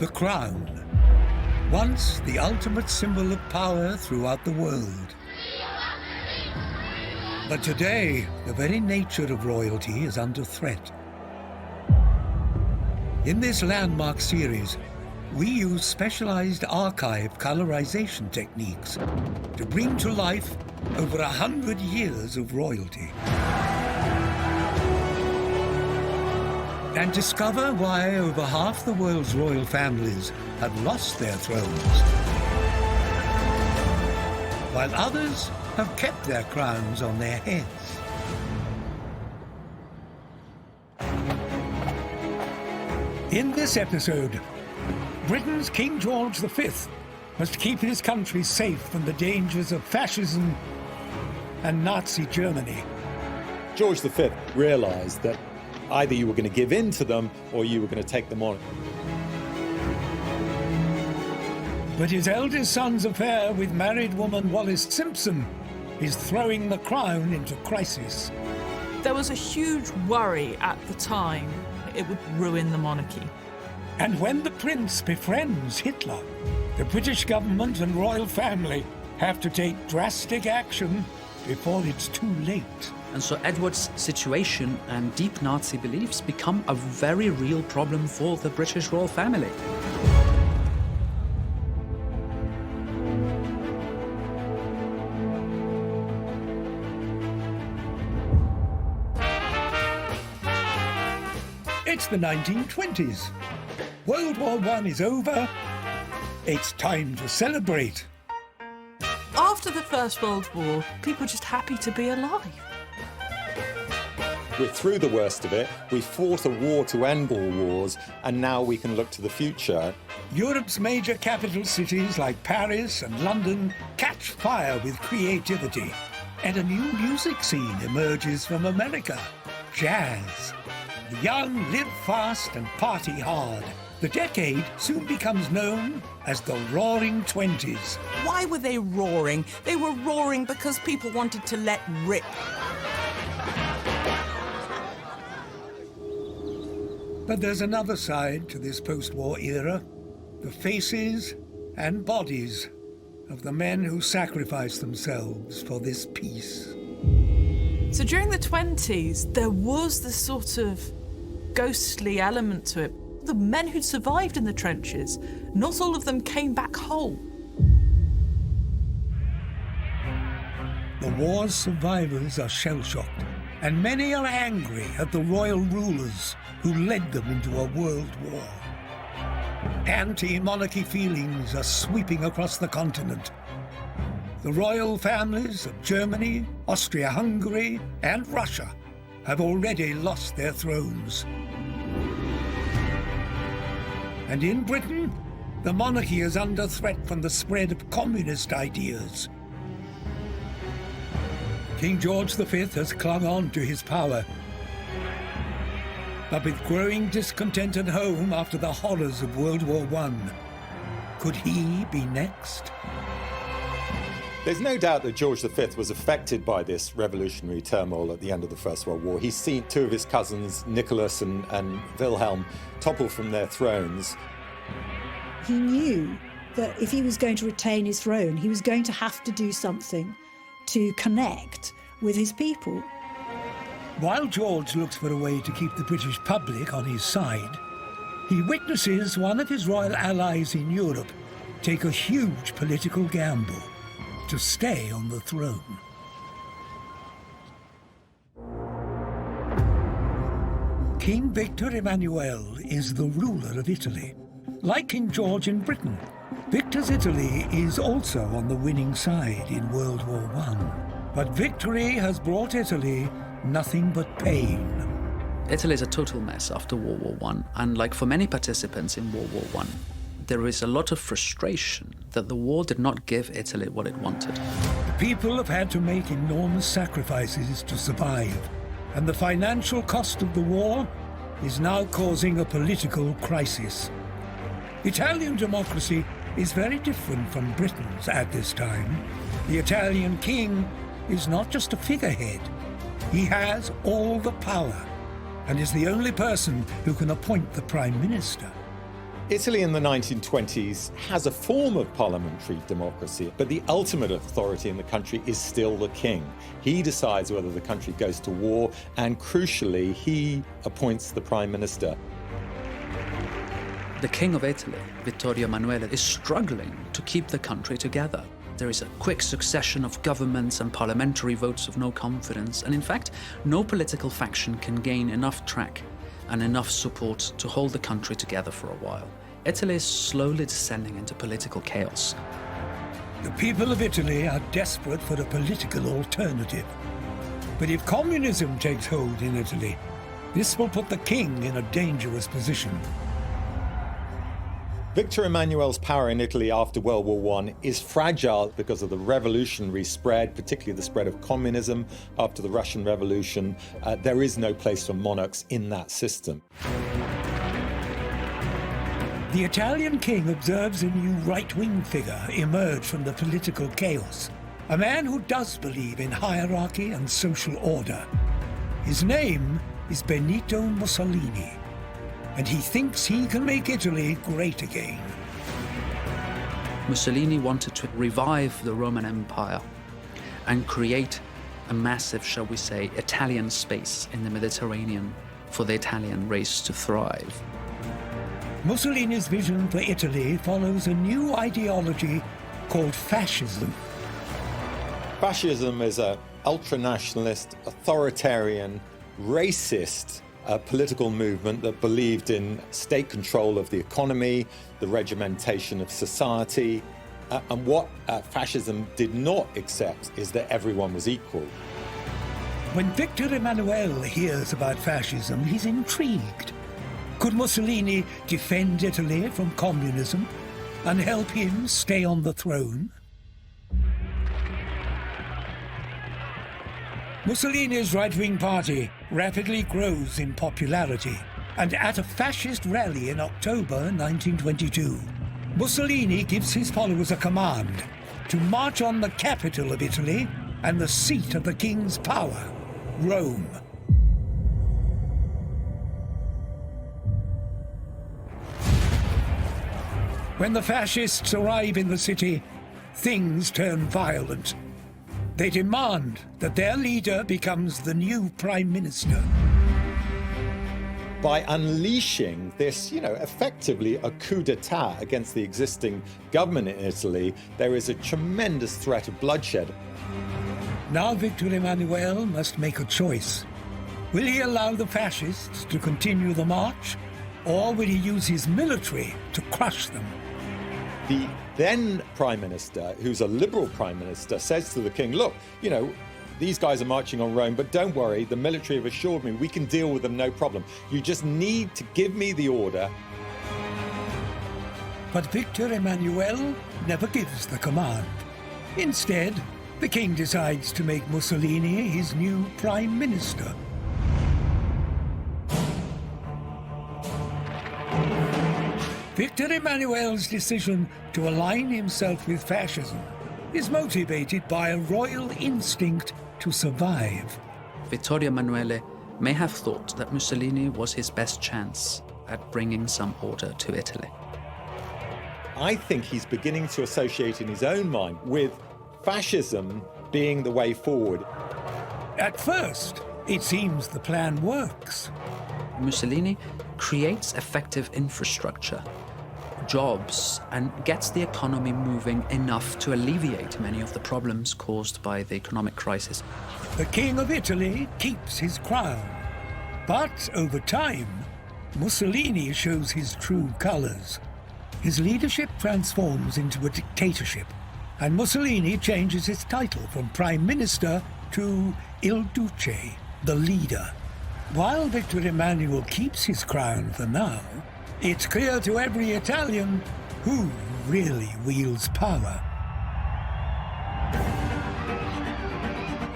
The crown, once the ultimate symbol of power throughout the world. But today, the very nature of royalty is under threat. In this landmark series, we use specialized archive colorization techniques to bring to life over 100 years of royalty. And discover why over half the world's royal families have lost their thrones, while others have kept their crowns on their heads. In this episode, Britain's King George V must keep his country safe from the dangers of fascism and Nazi Germany. George V realised that either you were going to give in to them or you were going to take them on. But his eldest son's affair with married woman Wallis Simpson is throwing the crown into crisis. There was a huge worry at the time it would ruin the monarchy. And when the prince befriends Hitler, the British government and royal family have to take drastic action before it's too late. And so Edward's situation and deep Nazi beliefs become a very real problem for the British royal family. It's the 1920s. World War I is over. It's time to celebrate. After the First World War, people were just happy to be alive. We're through the worst of it. We fought a war to end all wars, and now we can look to the future. Europe's major capital cities like Paris and London catch fire with creativity. And a new music scene emerges from America, jazz. The young live fast and party hard. The decade soon becomes known as the Roaring Twenties. Why were they roaring? They were roaring because people wanted to let rip. But there's another side to this post-war era. The faces and bodies of the men who sacrificed themselves for this peace. So during the 20s, there was this sort of ghostly element to it. The men who'd survived in the trenches, not all of them came back whole. The war's survivors are shell-shocked, and many are angry at the royal rulers who led them into a world war. Anti-monarchy feelings are sweeping across the continent. The royal families of Germany, Austria-Hungary, and Russia have already lost their thrones. And in Britain, the monarchy is under threat from the spread of communist ideas. King George V has clung on to his power, but with growing discontent at home after the horrors of World War I, could he be next? There's no doubt that George V was affected by this revolutionary turmoil at the end of the First World War. He's seen two of his cousins, Nicholas and Wilhelm, topple from their thrones. He knew that if he was going to retain his throne, he was going to have to do something to connect with his people. While George looks for a way to keep the British public on his side, he witnesses one of his royal allies in Europe take a huge political gamble to stay on the throne. King Victor Emmanuel is the ruler of Italy. Like King George in Britain, Victor's Italy is also on the winning side in World War I. But victory has brought Italy nothing but pain. Italy is a total mess after World War I, and like for many participants in World War I, there is a lot of frustration that the war did not give Italy what it wanted. The people have had to make enormous sacrifices to survive, and the financial cost of the war is now causing a political crisis. Italian democracy is very different from Britain's at this time. The Italian king is not just a figurehead. He has all the power and is the only person who can appoint the prime minister. Italy in the 1920s has a form of parliamentary democracy, but the ultimate authority in the country is still the king. He decides whether the country goes to war, and crucially, he appoints the prime minister. The King of Italy, Vittorio Emanuele, is struggling to keep the country together. There is a quick succession of governments and parliamentary votes of no confidence, and in fact, no political faction can gain enough track and enough support to hold the country together for a while. Italy is slowly descending into political chaos. The people of Italy are desperate for a political alternative. But if communism takes hold in Italy, this will put the king in a dangerous position. Victor Emmanuel's power in Italy after World War I is fragile because of the revolutionary spread, particularly the spread of communism after the Russian Revolution. There is no place for monarchs in that system. The Italian king observes a new right-wing figure emerge from the political chaos, a man who does believe in hierarchy and social order. His name is Benito Mussolini, and he thinks he can make Italy great again. Mussolini wanted to revive the Roman Empire and create a massive, shall we say, Italian space in the Mediterranean for the Italian race to thrive. Mussolini's vision for Italy follows a new ideology called fascism. Fascism is an ultranationalist, authoritarian, racist political movement that believed in state control of the economy, the regimentation of society, and what fascism did not accept is that everyone was equal. When Victor Emmanuel hears about fascism, he's intrigued. Could Mussolini defend Italy from communism and help him stay on the throne? Mussolini's right-wing party rapidly grows in popularity, and at a fascist rally in October 1922, Mussolini gives his followers a command to march on the capital of Italy and the seat of the king's power, Rome. When the fascists arrive in the city, things turn violent. They demand that their leader becomes the new prime minister. By unleashing this, effectively a coup d'etat against the existing government in Italy, there is a tremendous threat of bloodshed. Now Victor Emmanuel must make a choice. Will he allow the fascists to continue the march, or will he use his military to crush them? The then prime minister, who's a liberal prime minister, says to the king, look, these guys are marching on Rome, but don't worry, the military have assured me we can deal with them, no problem. You just need to give me the order. But Victor Emmanuel never gives the command. Instead, the king decides to make Mussolini his new prime minister. Victor Emmanuel's decision to align himself with fascism is motivated by a royal instinct to survive. Vittorio Emanuele may have thought that Mussolini was his best chance at bringing some order to Italy. I think he's beginning to associate in his own mind with fascism being the way forward. At first, it seems the plan works. Mussolini creates effective infrastructure, jobs, and gets the economy moving enough to alleviate many of the problems caused by the economic crisis. The King of Italy keeps his crown. But over time, Mussolini shows his true colors. His leadership transforms into a dictatorship, and Mussolini changes his title from Prime Minister to Il Duce, the leader. While Victor Emmanuel keeps his crown for now, it's clear to every Italian who really wields power.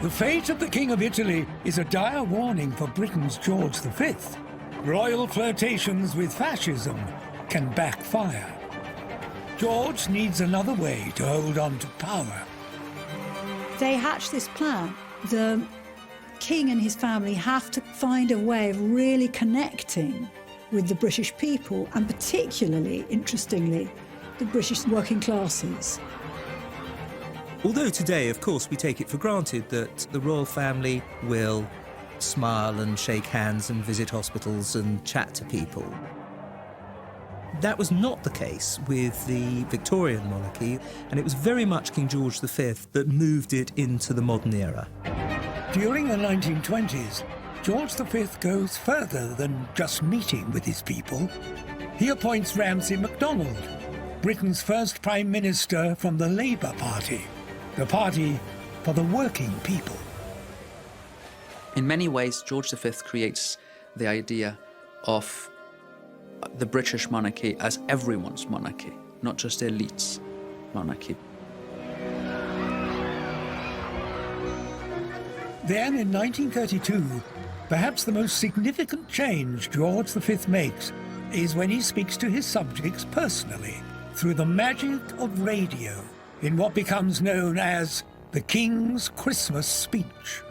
The fate of the King of Italy is a dire warning for Britain's George V. Royal flirtations with fascism can backfire. George needs another way to hold on to power. They hatch this plan. The king and his family have to find a way of really connecting with the British people, and particularly, interestingly, the British working classes. Although today, of course, we take it for granted that the royal family will smile and shake hands and visit hospitals and chat to people. That was not the case with the Victorian monarchy, and it was very much King George V that moved it into the modern era. During the 1920s, George V goes further than just meeting with his people. He appoints Ramsay MacDonald, Britain's first Prime Minister from the Labour Party, the party for the working people. In many ways, George V creates the idea of the British monarchy as everyone's monarchy, not just the elite's monarchy. Then, in 1932, perhaps the most significant change George V makes is when he speaks to his subjects personally, through the magic of radio, in what becomes known as the King's Christmas speech.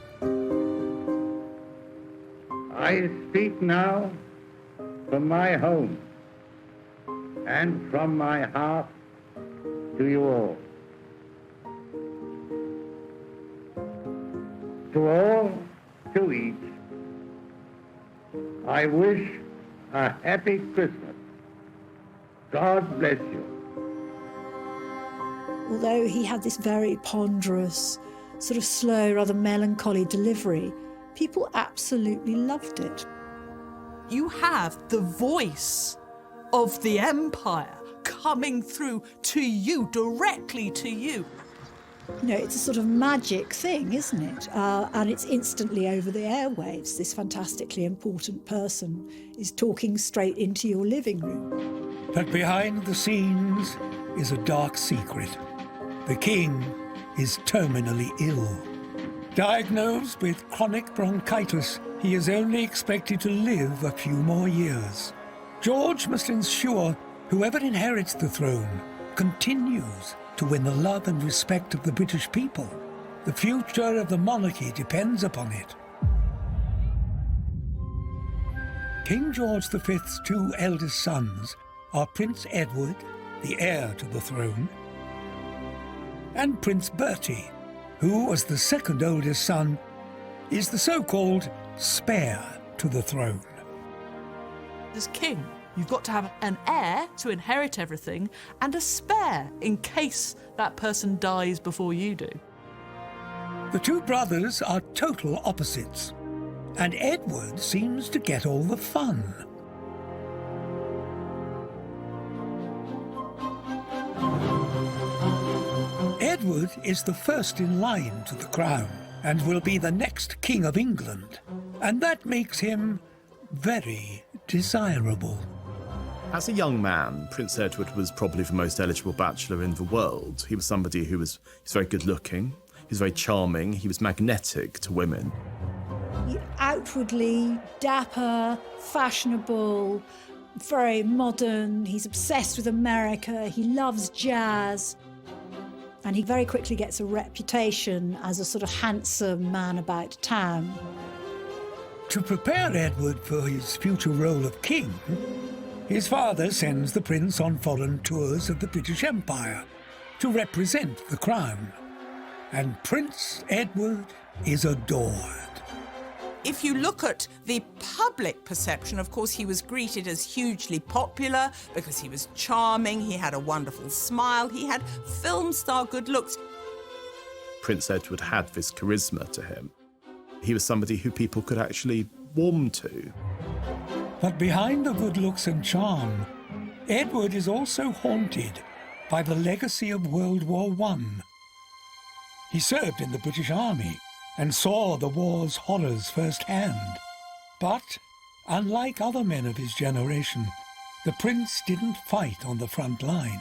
I speak now from my home and from my heart to you all. To all, to each, I wish a happy Christmas. God bless you. Although he had this very ponderous, sort of slow, rather melancholy delivery, people absolutely loved it. You have the voice of the empire coming through to you, directly to you. You know, it's a sort of magic thing, isn't it? And it's instantly over the airwaves. This fantastically important person is talking straight into your living room. But behind the scenes is a dark secret. The king is terminally ill. Diagnosed with chronic bronchitis, he is only expected to live a few more years. George must ensure whoever inherits the throne continues to win the love and respect of the British people. The future of the monarchy depends upon it. King George V's two eldest sons are Prince Edward, the heir to the throne, and Prince Bertie, who, as the second oldest son, is the so-called spare to the throne. As king, you've got to have an heir to inherit everything and a spare in case that person dies before you do. The two brothers are total opposites, and Edward seems to get all the fun. Edward is the first in line to the crown and will be the next King of England, and that makes him very desirable. As a young man, Prince Edward was probably the most eligible bachelor in the world. He was somebody who was very good looking, he was very charming, he was magnetic to women. Outwardly dapper, fashionable, very modern. He's obsessed with America, he loves jazz. And he very quickly gets a reputation as a sort of handsome man about town. To prepare Edward for his future role of king, his father sends the prince on foreign tours of the British Empire to represent the crown. And Prince Edward is adored. If you look at the public perception, of course, he was greeted as hugely popular because he was charming, he had a wonderful smile, he had film star good looks. Prince Edward had this charisma to him. He was somebody who people could actually warm to. But behind the good looks and charm, Edward is also haunted by the legacy of World War I. He served in the British Army and saw the war's horrors firsthand. But, unlike other men of his generation, the prince didn't fight on the front line.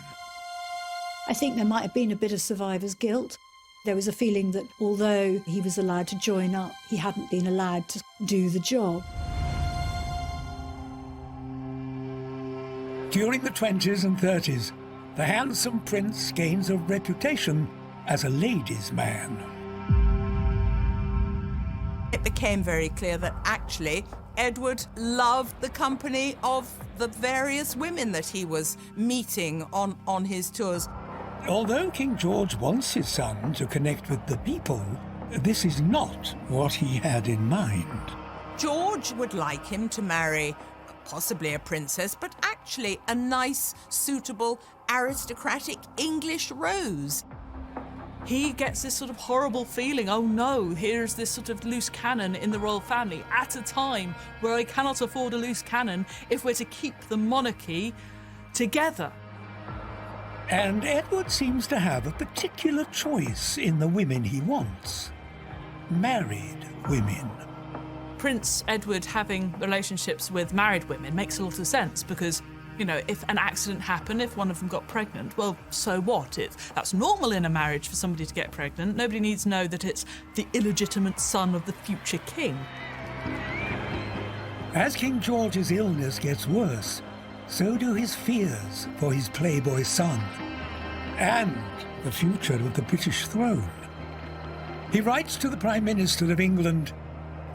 I think there might have been a bit of survivor's guilt. There was a feeling that although he was allowed to join up, he hadn't been allowed to do the job. During the 20s and 30s, the handsome prince gains a reputation as a ladies' man. It became very clear that actually Edward loved the company of the various women that he was meeting on his tours. Although King George wants his son to connect with the people, this is not what he had in mind. George would like him to marry possibly a princess, but actually a nice, suitable, aristocratic English rose. He gets this sort of horrible feeling, oh no, here's this sort of loose cannon in the royal family at a time where I cannot afford a loose cannon if we're to keep the monarchy together. And Edward seems to have a particular choice in the women he wants. Married women. Prince Edward having relationships with married women makes a lot of sense because, you know, if an accident happened, if one of them got pregnant, well, so what? That's normal in a marriage for somebody to get pregnant. Nobody needs to know that it's the illegitimate son of the future king. As King George's illness gets worse, so do his fears for his playboy son and the future of the British throne. He writes to the Prime Minister of England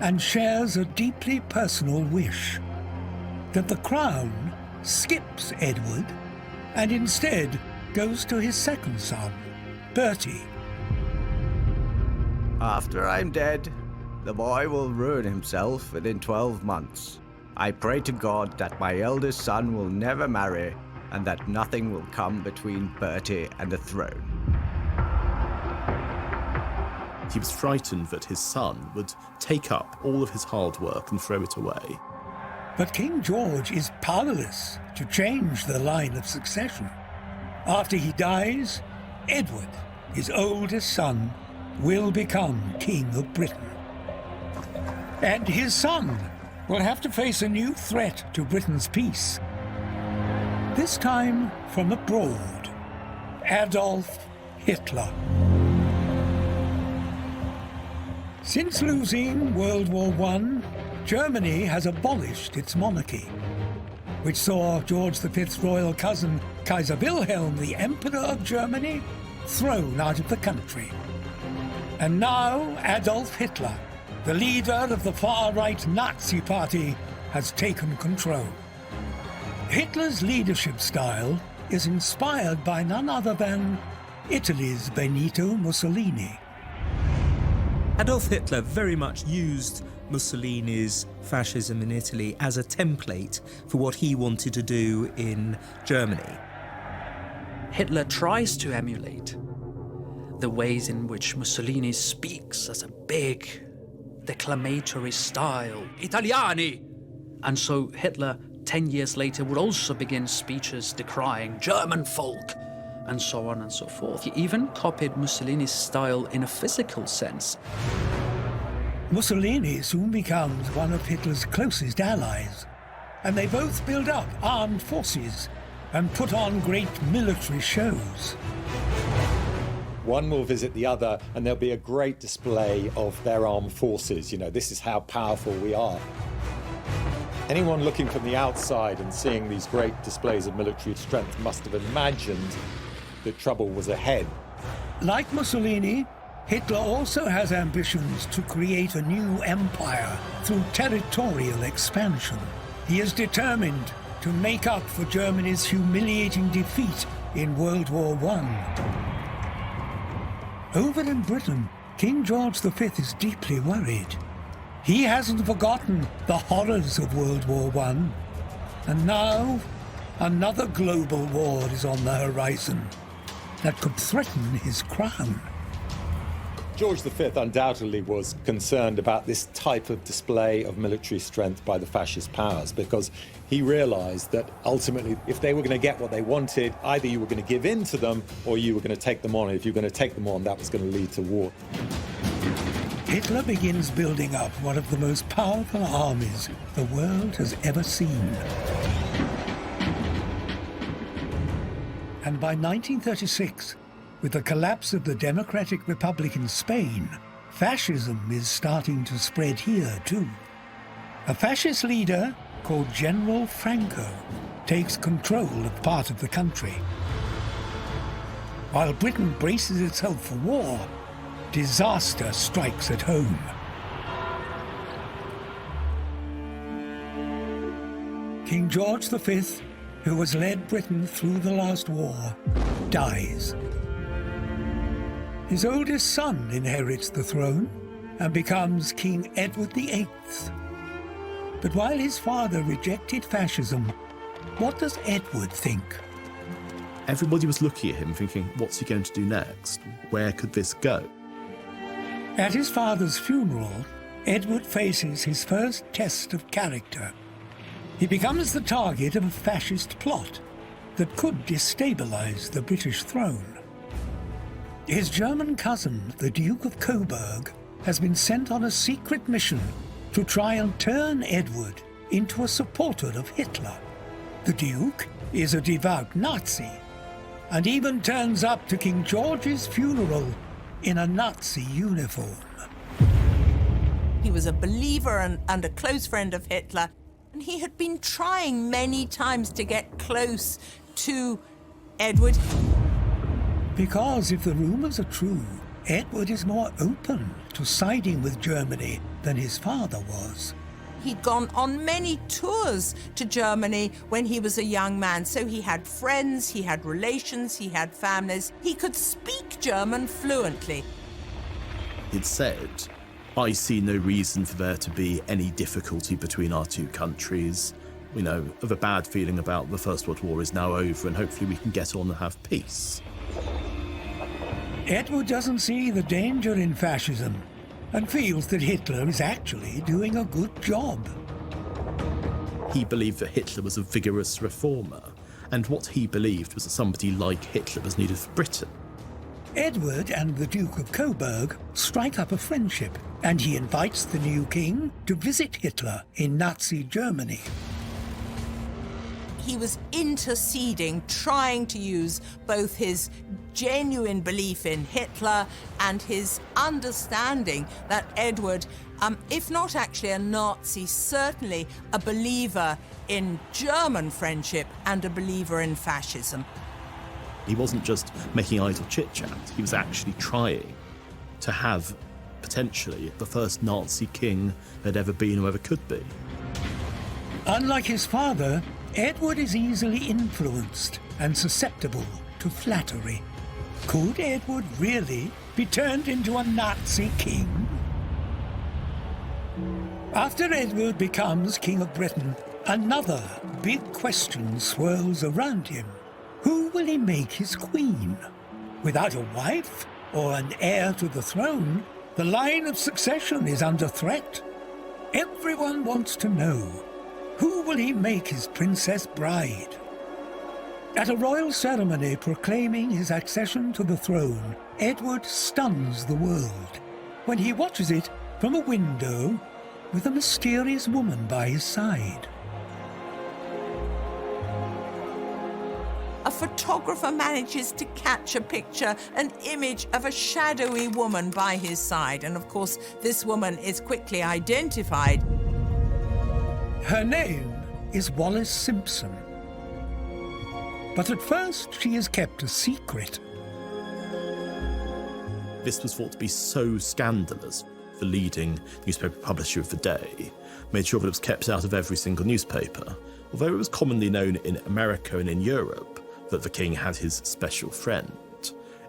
and shares a deeply personal wish that the crown skips Edward and instead goes to his second son, Bertie. After I'm dead, the boy will ruin himself within 12 months. I pray to God that my eldest son will never marry and that nothing will come between Bertie and the throne. He was frightened that his son would take up all of his hard work and throw it away. But King George is powerless to change the line of succession. After he dies, Edward, his oldest son, will become King of Britain. And his son will have to face a new threat to Britain's peace. This time from abroad, Adolf Hitler. Since losing World War I, Germany has abolished its monarchy, which saw George V's royal cousin, Kaiser Wilhelm, the Emperor of Germany, thrown out of the country. And now Adolf Hitler, the leader of the far-right Nazi party, has taken control. Hitler's leadership style is inspired by none other than Italy's Benito Mussolini. Adolf Hitler very much used Mussolini's fascism in Italy as a template for what he wanted to do in Germany. Hitler tries to emulate the ways in which Mussolini speaks as a big, declamatory style, Italiani. And so Hitler, 10 years later, would also begin speeches decrying German folk, and so on and so forth. He even copied Mussolini's style in a physical sense. Mussolini soon becomes one of Hitler's closest allies, and they both build up armed forces and put on great military shows. One will visit the other, and there'll be a great display of their armed forces. You know, this is how powerful we are. Anyone looking from the outside and seeing these great displays of military strength must have imagined that trouble was ahead. Like Mussolini, Hitler also has ambitions to create a new empire through territorial expansion. He is determined to make up for Germany's humiliating defeat in World War I. Over in Britain, King George V is deeply worried. He hasn't forgotten the horrors of World War I. And now, another global war is on the horizon that could threaten his crown. George V undoubtedly was concerned about this type of display of military strength by the fascist powers because he realized that ultimately, if they were going to get what they wanted, either you were going to give in to them or you were going to take them on. If you were going to take them on, that was going to lead to war. Hitler begins building up one of the most powerful armies the world has ever seen. And by 1936, with the collapse of the Democratic Republic in Spain, fascism is starting to spread here too. A fascist leader called General Franco takes control of part of the country. While Britain braces itself for war, disaster strikes at home. King George V, who has led Britain through the last war, dies. His oldest son inherits the throne and becomes King Edward VIII. But while his father rejected fascism, what does Edward think? Everybody was looking at him thinking, what's he going to do next? Where could this go? At his father's funeral, Edward faces his first test of character. He becomes the target of a fascist plot that could destabilize the British throne. His German cousin, the Duke of Coburg, has been sent on a secret mission to try and turn Edward into a supporter of Hitler. The Duke is a devout Nazi and even turns up to King George's funeral in a Nazi uniform. He was a believer and a close friend of Hitler, and he had been trying many times to get close to Edward. Because if the rumours are true, Edward is more open to siding with Germany than his father was. He'd gone on many tours to Germany when he was a young man, so he had friends, he had relations, he had families. He could speak German fluently. He'd said, I see no reason for there to be any difficulty between our two countries. We know of a bad feeling about the First World War is now over, and hopefully we can get on and have peace. Edward doesn't see the danger in fascism and feels that Hitler is actually doing a good job. He believed that Hitler was a vigorous reformer, and what he believed was that somebody like Hitler was needed for Britain. Edward and the Duke of Coburg strike up a friendship, and he invites the new king to visit Hitler in Nazi Germany. He was interceding, trying to use both his genuine belief in Hitler and his understanding that Edward, if not actually a Nazi, certainly a believer in German friendship and a believer in fascism. He wasn't just making idle chit-chat, he was actually trying to have, potentially, the first Nazi king there'd ever been or ever could be. Unlike his father, Edward is easily influenced and susceptible to flattery. Could Edward really be turned into a Nazi king? After Edward becomes King of Britain, another big question swirls around him. Who will he make his queen? Without a wife or an heir to the throne, the line of succession is under threat. Everyone wants to know, who will he make his princess bride? At a royal ceremony proclaiming his accession to the throne, Edward stuns the world when he watches it from a window with a mysterious woman by his side. A photographer manages to catch a picture, an image of a shadowy woman by his side, and of course this woman is quickly identified. Her name is Wallis Simpson. But at first she is kept a secret. This was thought to be so scandalous. The leading newspaper publisher of the day made sure that it was kept out of every single newspaper, although it was commonly known in America and in Europe that the king had his special friend.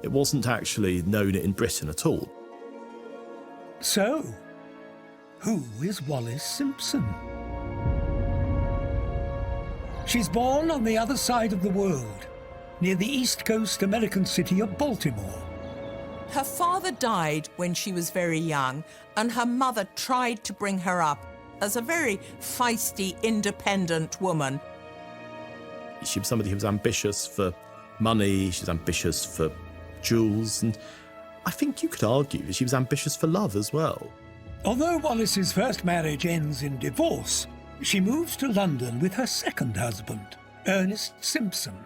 It wasn't actually known in Britain at all. So, who is Wallis Simpson? She's born on the other side of the world, near the East Coast American city of Baltimore. Her father died when she was very young, and her mother tried to bring her up as a very feisty, independent woman. She was somebody who was ambitious for money, she was ambitious for jewels, and I think you could argue that she was ambitious for love as well. Although Wallis's first marriage ends in divorce, she moves to London with her second husband, Ernest Simpson.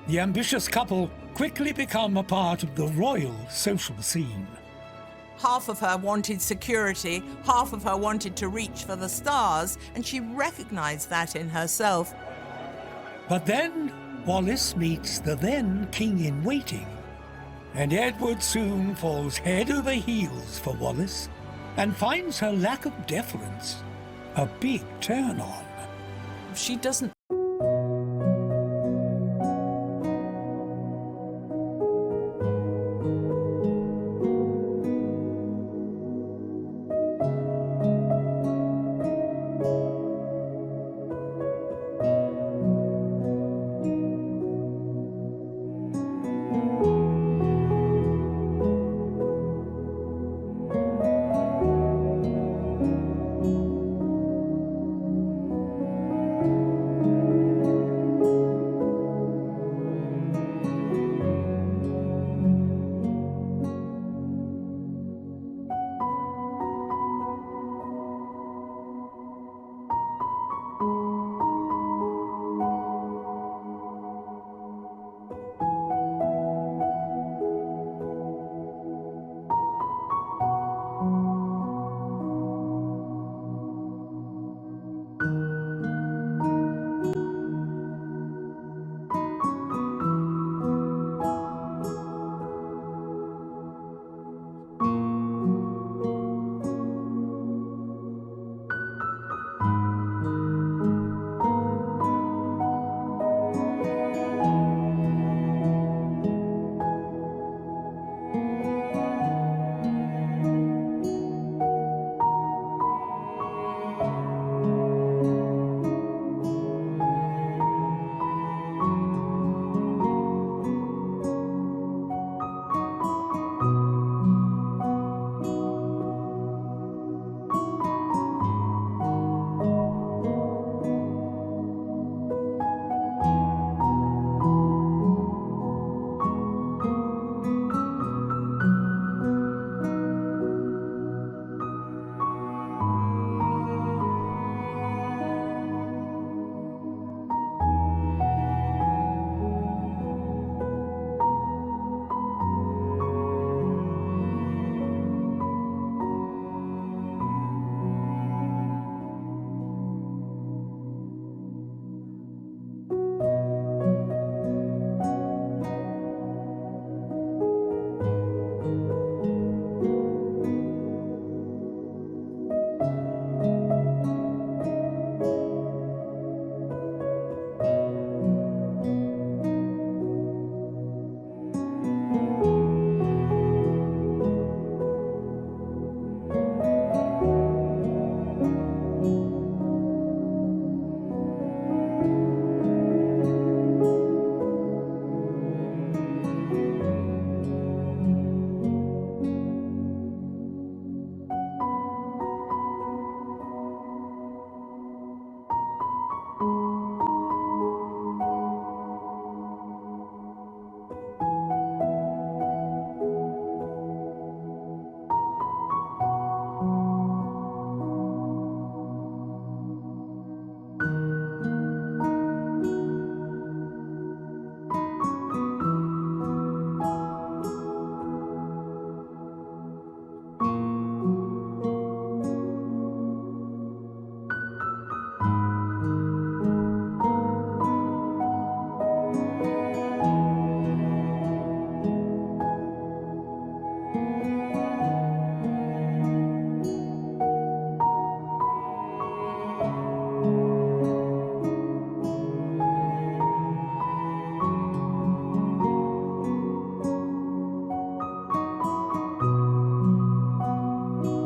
The ambitious couple quickly become a part of the royal social scene. Half of her wanted security, half of her wanted to reach for the stars, and she recognized that in herself. But then Wallis meets the then king-in-waiting, and Edward soon falls head over heels for Wallis and finds her lack of deference a big turn-on. She doesn't